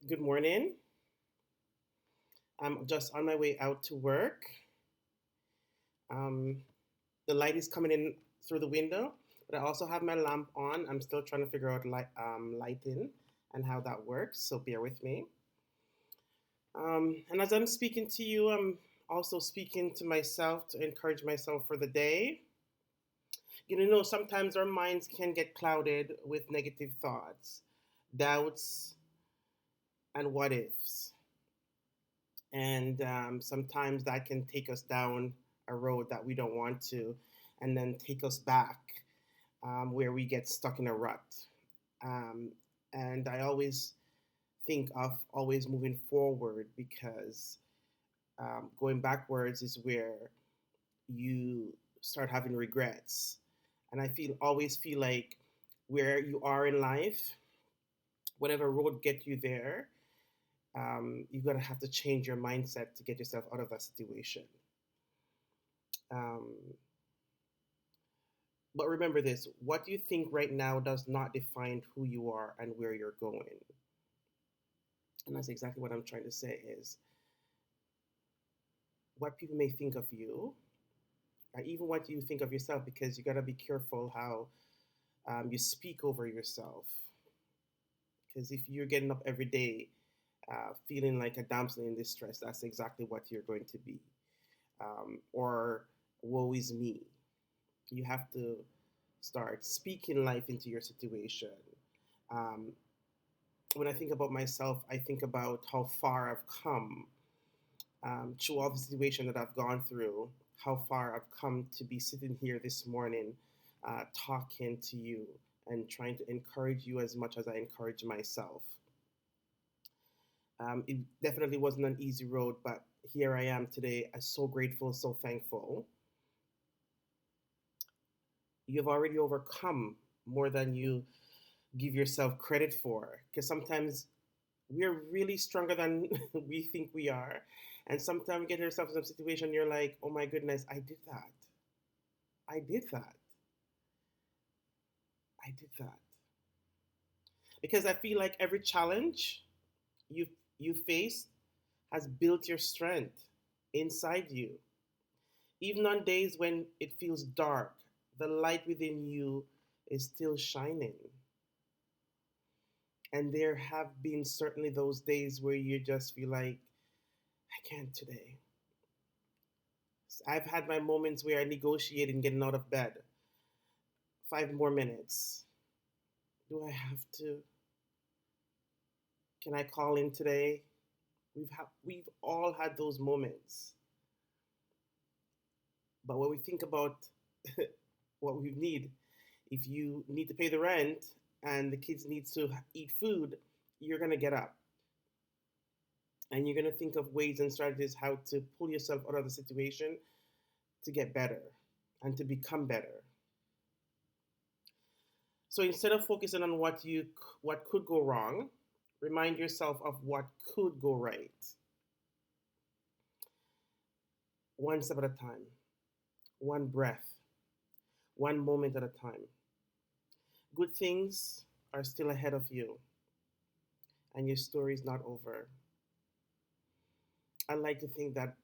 Good morning. I'm just on my way out to work. Um, the light is coming in through the window, but I also have my lamp on. I'm still trying to figure out lighting and how that works, so bear with me. And as I'm speaking to you, I'm also speaking to myself to encourage myself for the day. Sometimes our minds can get clouded with negative thoughts, doubts, and what ifs. And sometimes that can take us down a road that we don't want to, and then take us back where we get stuck in a rut. Um, and I always think of always moving forward because going backwards is where you start having regrets. And I always feel like where you are in life, whatever road get you there, you're gonna have to change your mindset to get yourself out of that situation. Um, but remember this: what you think right now does not define who you are and where you're going. And that's exactly what I'm trying to say is what people may think of you, or even what you think of yourself, because you gotta be careful how you speak over yourself. Because if you're getting up every day feeling like a damsel in distress, that's exactly what you're going to be. Or woe is me. You have to start speaking life into your situation. Um, when I think about myself, I think about how far I've come through all the situation that I've gone through, how far I've come to be sitting here this morning, talking to you and trying to encourage you as much as I encourage myself. It definitely wasn't an easy road, but here I am today. I'm so grateful, so thankful. You've already overcome more than you give yourself credit for, because sometimes we're really stronger than we think we are. And sometimes you get yourself in some situation, you're like, oh my goodness, I did that. I did that. I did that. Because I feel like every challenge you you face has built your strength inside you. Even on days when it feels dark, the light within you is still shining. And there have been certainly those days where you just feel like, I can't today. I've had my moments where I negotiate and getting out of bed. 5 more minutes. Do I have to? Can I call in today? We've all had those moments. But when we think about what we need, if you need to pay the rent and the kids need to eat food, you're gonna get up and you're gonna think of ways and strategies how to pull yourself out of the situation to get better and to become better. So instead of focusing on what could go wrong, remind yourself of what could go right, one step at a time, one breath, one moment at a time. Good things are still ahead of you, and your story is not over. I like to think that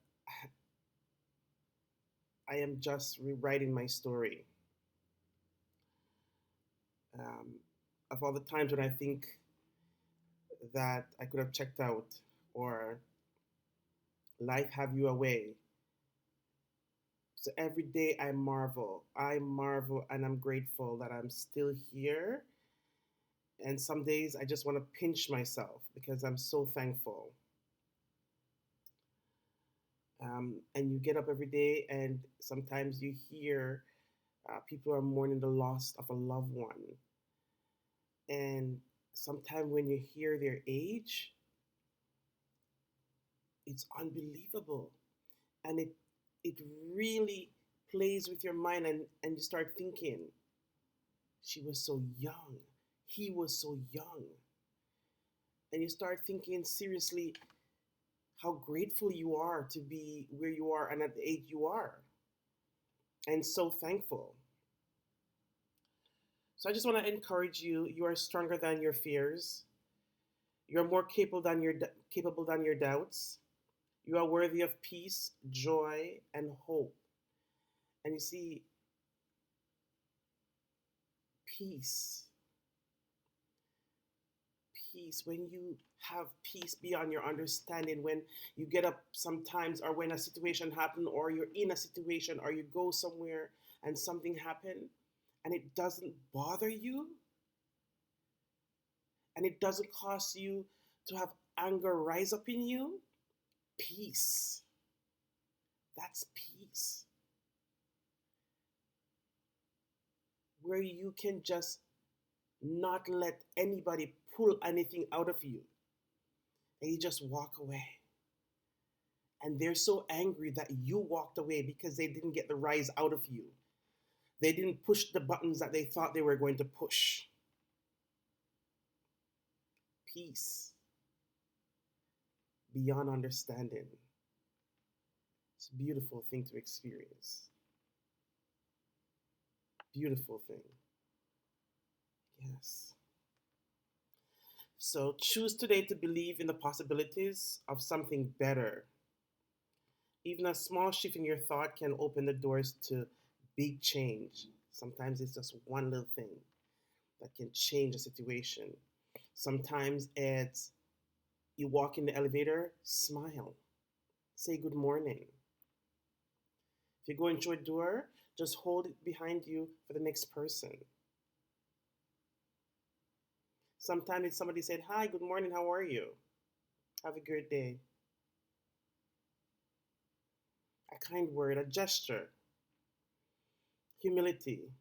I am just rewriting my story. Um, of all the times when I think that I could have checked out or life have you away. So every day I marvel, and I'm grateful that I'm still here. And some days I just want to pinch myself because I'm so thankful. And you get up every day, and sometimes you hear people are mourning the loss of a loved one. And sometimes when you hear their age, it's unbelievable. And it really plays with your mind, and you start thinking, she was so young. He was so young. And you start thinking seriously how grateful you are to be where you are and at the age you are. And so thankful. So I just want to encourage you, you are stronger than your fears. You're more capable than your doubts. You are worthy of peace, joy, and hope. And you see, peace, peace, when you have peace beyond your understanding, when you get up sometimes, or when a situation happens, or you're in a situation, or you go somewhere and something happened, and it doesn't bother you, and it doesn't cause you to have anger rise up in you, peace. That's peace. Where you can just not let anybody pull anything out of you, and you just walk away. And they're so angry that you walked away because they didn't get the rise out of you. They didn't push the buttons that they thought they were going to push. Peace beyond understanding. It's a beautiful thing to experience. Beautiful thing. Yes. So choose today to believe in the possibilities of something better. Even a small shift in your thought can open the doors to big change. Sometimes it's just one little thing that can change a situation. Sometimes it's you walk in the elevator, smile, say good morning. If you go into a door, just hold it behind you for the next person. Sometimes if somebody said, "Hi, good morning, how are you? Have a good day." A kind word, a gesture, humility.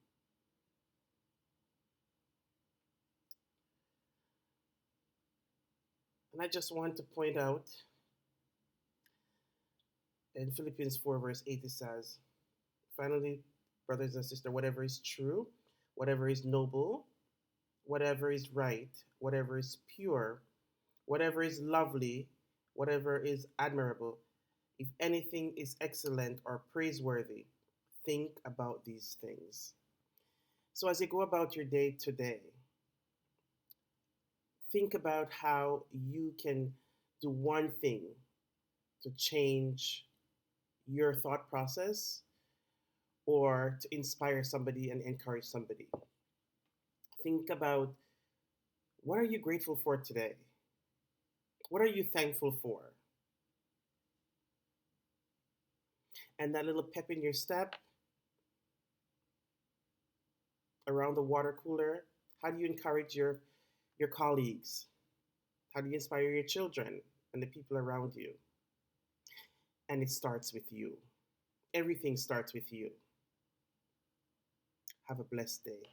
And I just want to point out in Philippians 4, verse 8, it says, finally, brothers and sisters, whatever is true, whatever is noble, whatever is right, whatever is pure, whatever is lovely, whatever is admirable, if anything is excellent or praiseworthy, think about these things. So as you go about your day today, think about how you can do one thing to change your thought process or to inspire somebody and encourage somebody. Think about, what are you grateful for today? What are you thankful for? And that little pep in your step around the water cooler, how do you encourage your colleagues? How do you inspire your children and the people around you? And it starts with you. Everything starts with you. Have a blessed day.